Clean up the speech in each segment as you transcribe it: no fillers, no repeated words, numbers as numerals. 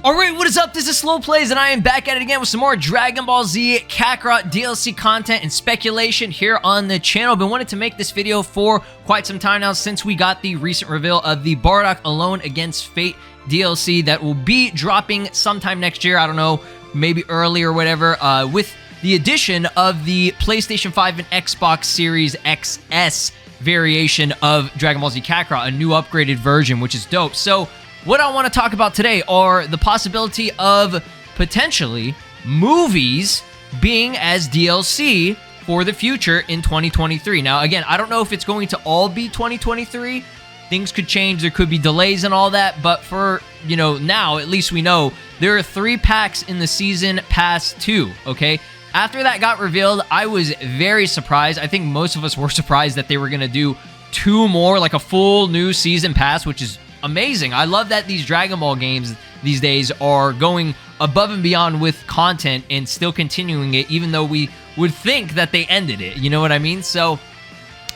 Alright, what is up? This is SLOplays, and I am back at it again with some more Dragon Ball Z Kakarot DLC content and speculation here on the channel. I've been wanting to make this video for quite some time now since we got the recent reveal of the Bardock Alone Against Fate DLC that will be dropping sometime next year. I don't know, maybe early or whatever, with the addition of the PlayStation 5 and Xbox Series XS variation of Dragon Ball Z Kakarot, a new upgraded version, which is dope. So what I want to talk about today are the possibility of potentially movies being as DLC for the future in 2023. Now, again, I don't know if it's going to all be 2023. Things could change. There could be delays and all that. But for, now, at least we know there are 3 packs in the Season Pass 2, okay? After that got revealed, I was very surprised. I think most of us were surprised that they were going to do 2 more, like a full new Season Pass, which is amazing. I love that these Dragon Ball games these days are going above and beyond with content and still continuing it, even though we would think that they ended it. You know what I mean? So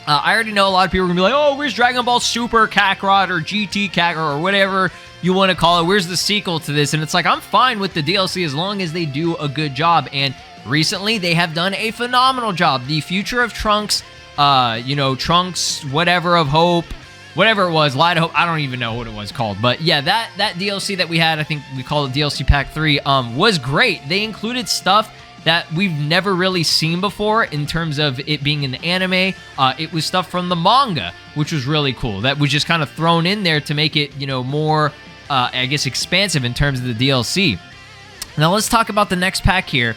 I already know a lot of people are going to be like, oh, where's Dragon Ball Super Kakarot or GT Kakarot or whatever you want to call it? Where's the sequel to this? And it's like, I'm fine with the DLC as long as they do a good job. And recently, they have done a phenomenal job. The Future of Trunks, Trunks, whatever of Hope, whatever it was, Light of Hope, I don't even know what it was called. But yeah, that DLC that we had, I think we called it DLC Pack 3, was great. They included stuff that we've never really seen before in terms of it being an anime. It was stuff from the manga, which was really cool. That was just kind of thrown in there to make it, more, I guess, expansive in terms of the DLC. Now let's talk about the next pack here.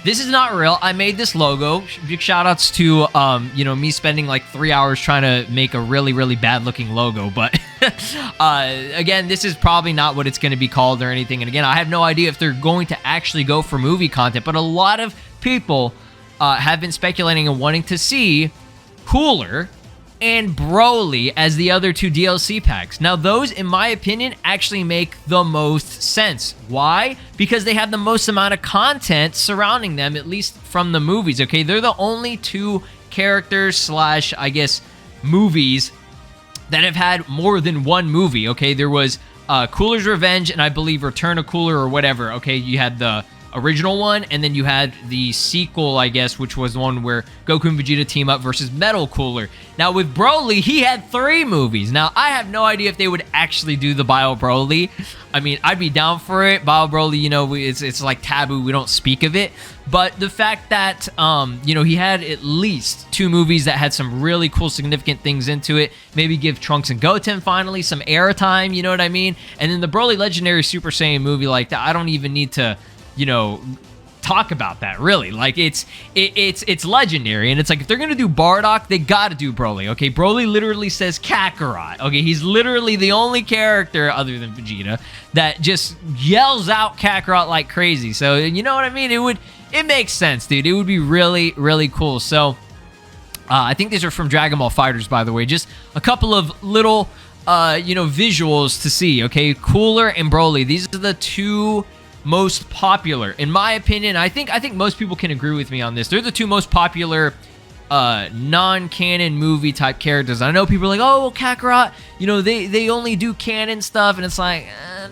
This is not real. I made this logo. Big shout-outs to, me spending like 3 hours trying to make a really, really bad-looking logo. But, again, this is probably not what it's going to be called or anything. And, again, I have no idea if they're going to actually go for movie content. But a lot of people have been speculating and wanting to see Cooler and Broly as the other 2 DLC packs. Now, those, in my opinion, actually make the most sense. Why? Because they have the most amount of content surrounding them, at least from the movies, okay? They're the only 2 characters / I guess, movies that have had more than one movie, okay? There was Cooler's Revenge and I believe Return of Cooler or whatever, okay? You had the original one, and then you had the sequel, I guess, which was the one where Goku and Vegeta team up versus Metal Cooler. Now, with Broly, he had 3 movies. Now, I have no idea if they would actually do the Bio Broly. I mean, I'd be down for it. Bio Broly, it's like taboo. We don't speak of it. But the fact that, he had at least 2 movies that had some really cool, significant things into it. Maybe give Trunks and Goten finally some airtime, you know what I mean? And then the Broly Legendary Super Saiyan movie like that, I don't even need to talk about that, really. Like, it's legendary, and it's like, if they're gonna do Bardock, they gotta do Broly, okay? Broly literally says Kakarot, okay? He's literally the only character, other than Vegeta, that just yells out Kakarot like crazy. So, you know what I mean? It makes sense, dude. It would be really, really cool. So, I think these are from Dragon Ball FighterZ, by the way. Just a couple of little, visuals to see, okay? Cooler and Broly. These are the 2 most popular, in my opinion. I think most people can agree with me on this. They're the 2 most popular non-canon movie type characters. I know people are like, oh, well, Kakarot, they only do canon stuff, and it's like,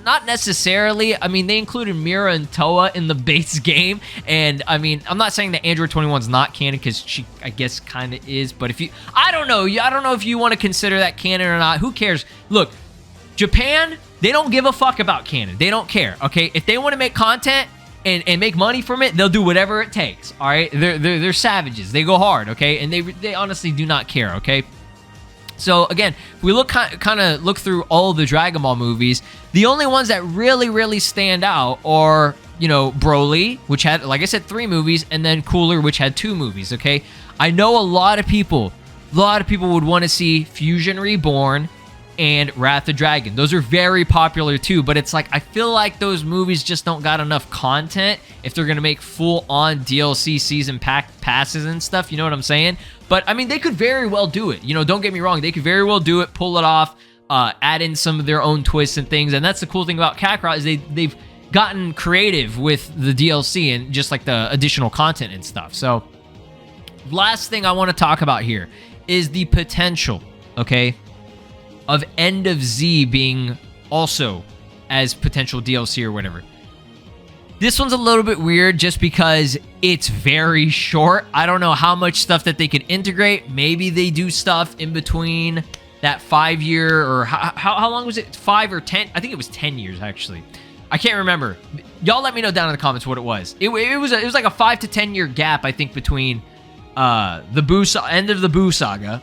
not necessarily. I mean, they included Mira and Toa in the base game, and I mean, I'm not saying that Android 21's not canon, because she, I guess, kind of is, but I don't know if you want to consider that canon or not. Who cares? Look, Japan, they don't give a fuck about canon. They don't care, okay? If they want to make content and make money from it, they'll do whatever it takes, all right? They're savages. They go hard, okay? And they honestly do not care, okay? So, again, if we kind of look through all the Dragon Ball movies, the only ones that really, really stand out are, Broly, which had, like I said, 3 movies, and then Cooler, which had 2 movies, okay? I know a lot of people would want to see Fusion Reborn and Wrath of Dragon. Those are very popular too, but it's like, I feel like those movies just don't got enough content if they're gonna make full-on DLC season passes and stuff, you know what I'm saying? But, I mean, they could very well do it. Don't get me wrong, they could very well do it, pull it off, add in some of their own twists and things, and that's the cool thing about Kakarot, is they've gotten creative with the DLC and just like the additional content and stuff. So, last thing I want to talk about here is the potential, okay? of End of Z being also as potential DLC or whatever. This one's a little bit weird just because it's very short. I don't know how much stuff that they could integrate. Maybe they do stuff in between that 5-year, or how long was it? 5 or 10? I think it was 10 years, actually. I can't remember. Y'all let me know down in the comments what it was. It was like a 5 to 10 year gap, I think, between the end of the Boo saga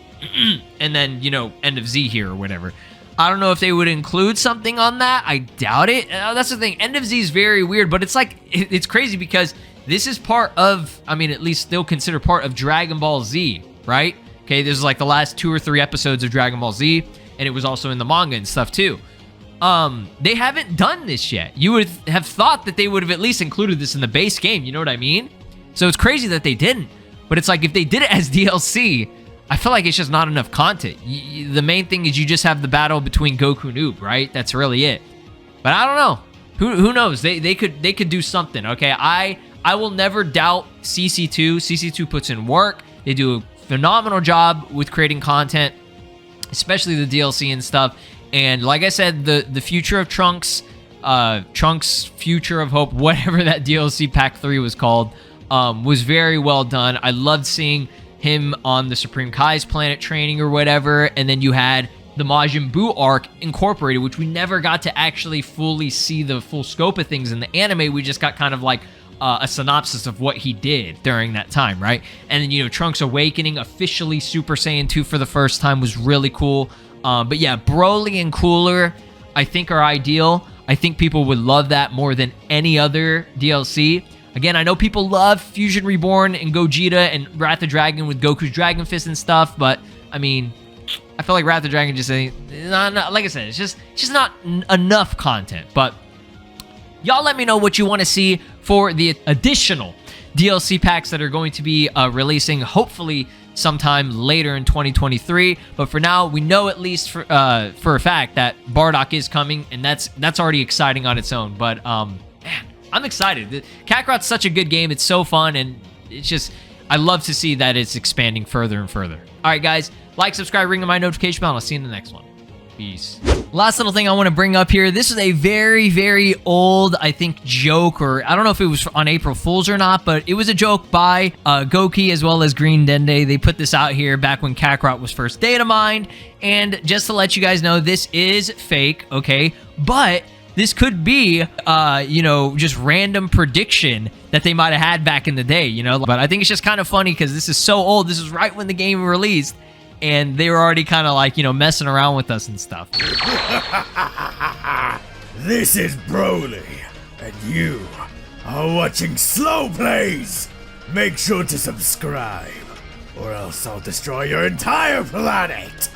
and then, you know, End of Z here or whatever. I don't know if they would include something on that. I doubt it. That's the thing. End of Z is very weird, but it's like, it's crazy because this is part of, I mean, at least they'll consider part of Dragon Ball Z, right? Okay, this is like the last 2 or 3 episodes of Dragon Ball Z, and it was also in the manga and stuff too. They haven't done this yet. You would have thought that they would have at least included this in the base game, you know what I mean? So it's crazy that they didn't. But it's like, if they did it as DLC, I feel like it's just not enough content. The main thing is you just have the battle between Goku and Noob, right? That's really it. But I don't know. Who knows? They could do something. Okay, I will never doubt CC2. CC2 puts in work. They do a phenomenal job with creating content, especially the DLC and stuff. And like I said, the future of Trunks, Future of Hope, whatever that DLC Pack 3 was called, was very well done. I loved seeing him on the Supreme Kai's planet training or whatever, and then you had the Majin Buu arc incorporated, which we never got to actually fully see the full scope of things in the anime. We just got kind of like a synopsis of what he did during that time, right? And then, you know, Trunks Awakening, officially Super Saiyan 2 for the first time, was really cool. But yeah, Broly and Cooler, I think, are ideal. I think people would love that more than any other DLC. Again, I know people love Fusion Reborn and Gogeta and Wrath of Dragon with Goku's Dragon Fist and stuff, but I mean, I feel like Wrath of Dragon just ain't, not, like I said, it's just not enough content. But y'all let me know what you want to see for the additional DLC packs that are going to be releasing, hopefully sometime later in 2023. But for now, we know at least for a fact that Bardock is coming, and that's already exciting on its own. But man, I'm excited. Kakarot's such a good game. It's so fun, and it's just, I love to see that it's expanding further and further. All right, guys, like, subscribe, ring the my notification bell, and I'll see you in the next one. Peace. Last little thing I want to bring up here. This is a very, very old, I think, joke, or I don't know if it was on April Fool's or not, but it was a joke by Goku as well as Green Dende. They put this out here back when Kakarot was first data mined, and just to let you guys know, this is fake, okay? But this could be, you know, just random prediction that they might have had back in the day, you know? But I think it's just kind of funny because this is so old. This is right when the game released, and they were already kind of like, you know, messing around with us and stuff. This is Broly, and you are watching SLOplays. Make sure to subscribe, or else I'll destroy your entire planet.